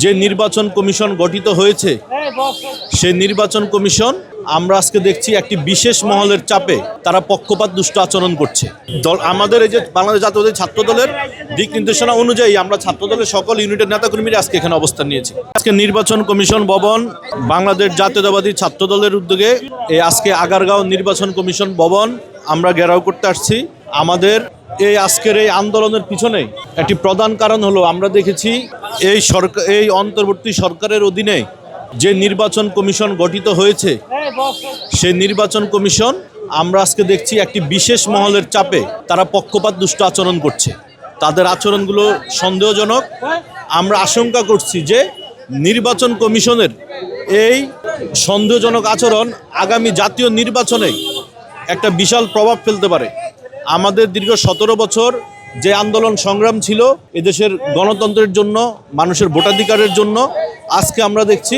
যে নির্বাচন কমিশন গঠিত হয়েছে সেই নির্বাচন কমিশন আমরা আজকে দেখছি একটি বিশেষ মহলের চাপে তারা পক্ষপাত দুষ্ট আচরণ করছে। আমাদের এই যে বাংলাদেশ জাতীয়তাবাদী ছাত্র দলের দিক নির্দেশনা অনুযায়ী আমরা ছাত্র দলের সকল ইউনিটের নেতাকর্মীরা আজকে এখানে অবস্থান নিয়েছি। আজকে নির্বাচন কমিশন ভবন বাংলাদেশ জাতীয়তাবাদী ছাত্র দলের উদ্যোগে আজকে আগারগাঁও নির্বাচন কমিশন ভবন আমরা ঘেরাও করতে আসছি। আমাদের এই আজকের এই আন্দোলনের পিছনে একটি প্রধান কারণ হলো আমরা দেখেছি এই অন্তর্বর্তী সরকারের অধীনে যে নির্বাচন কমিশন গঠিত হয়েছে সেই নির্বাচন কমিশন আমরা আজকে দেখছি একটি বিশেষ মহলের চাপে তারা পক্ষপাত দুষ্ট আচরণ করছে। তাদের আচরণগুলো সন্দেহজনক। আমরা আশঙ্কা করছি যে নির্বাচন কমিশনের এই সন্দেহজনক আচরণ আগামী জাতীয় নির্বাচনে একটা বিশাল প্রভাব ফেলতে পারে। আমাদের দীর্ঘ 17 বছর যে আন্দোলন সংগ্রাম ছিল এদেশের গণতন্ত্রের জন্য, মানুষের ভোটাধিকারের জন্য, আজকে আমরা দেখছি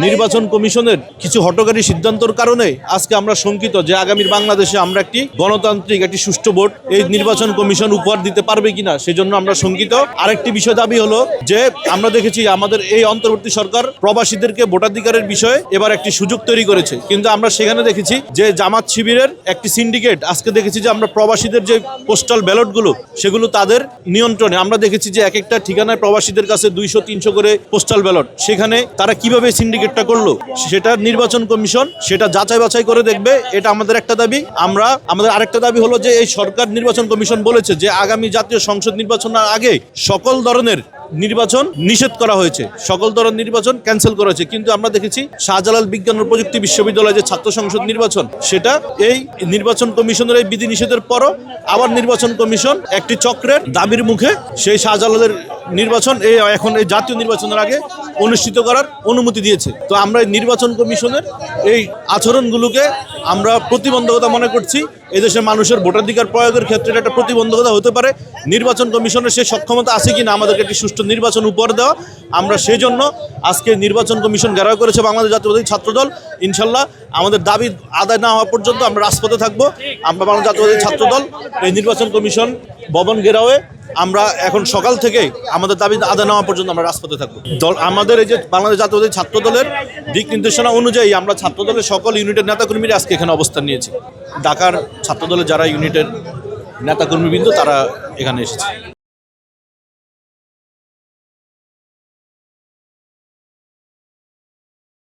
নির্বাচন কমিশনের কিছু হঠকারী সিদ্ধান্তর কারণে আজকে আমরা শঙ্কিত যে আগামীর বাংলাদেশে আমরা একটি গণতান্ত্রিক একটি সুষ্ঠু ভোট এই নির্বাচন কমিশন উপহার দিতে পারবে কিনা সেজন্য আমরা শঙ্কিত। আরেকটি বিষয় দাবি হলো যে আমরা দেখেছি আমাদের এই অন্তর্বর্তী সরকার প্রবাসীদেরকে ভোটাধিকারের বিষয়ে এবার একটি সুযোগ তৈরি করেছে, কিন্তু আমরা সেখানে দেখেছি যে জামাত শিবিরের একটি সিন্ডিকেট আজকে দেখেছি যে আমরা প্রবাসীদের যে পোস্টাল ব্যালটগুলো সেগুলো তাদের নিয়ন্ত্রণে। আমরা দেখেছি যে এক একটা ঠিকানায় প্রবাসীদের কাছে 200-300 করে পোস্টাল ব্যালট, সেখানে তারা কিভাবে সিন্ডিকেটটা করলো সেটা নির্বাচন কমিশন সেটা যাচাই বাছাই করে দেখবে। এটা আমাদের একটা দাবি। আমাদের আরেকটা দাবি হলো যে এই সরকার নির্বাচন কমিশন বলেছে যে আগামী জাতীয় সংসদ নির্বাচনের আগে সকল ধরনের নির্বাচন নিষেধ করা হয়েছে, সকল ধরনের নির্বাচন ক্যান্সেল করা হয়েছে, কিন্তু আমরা দেখেছি শাহজালাল বিজ্ঞান ও প্রযুক্তি বিশ্ববিদ্যালয়ে যে ছাত্র সংসদ নির্বাচন সেটা এই নির্বাচন কমিশনের এই বিধি নিষেধের পরও আবার নির্বাচন কমিশন একটি চক্রের দাবির মুখে সেই শাহজালালের নির্বাচন এখন এই জাতীয় নির্বাচনের আগে অনুষ্ঠিত করার অনুমতি দিয়েছে। তো আমরা এই নির্বাচন কমিশনের এই আচরণগুলোকে আমরা প্রতিবন্ধকতা মনে করছি। এদেশের মানুষের ভোটাধিকার প্রয়োগের ক্ষেত্রে একটা প্রতিবন্ধকতা হতে পারে। নির্বাচন কমিশনের সেই সক্ষমতা আছে কিনা আমাদেরকে একটি সুষ্ঠু নির্বাচন উপহার দেওয়া, আমরা সেই জন্য আজকে নির্বাচন কমিশন ঘেরাও করেছে বাংলাদেশ জাতীয়তাবাদী ছাত্রদল। ইনশাল্লাহ আমাদের দাবি আদায় না হওয়া পর্যন্ত আমরা রাজপথে থাকবো। আমরা বাংলাদেশ জাতীয়তাবাদী ছাত্রদল এই নির্বাচন কমিশন ভবন ঘেরাওয়ে আমরা এখন সকাল থেকে আমাদের দাবি আদায় নেওয়া পর্যন্ত আমরা রাজপথে থাকবো। আমাদের এই যে বাংলাদেশ জাতীয়তাবাদী ছাত্র দলের দিক নির্দেশনা অনুযায়ী আমরা ছাত্র দলের সকল ইউনিটের নেতাকর্মীরা আজকে এখানে অবস্থান নিয়েছি। ঢাকার ছাত্র দলের যারা ইউনিটের নেতাকর্মীবৃন্দ তারা এখানে এসেছে।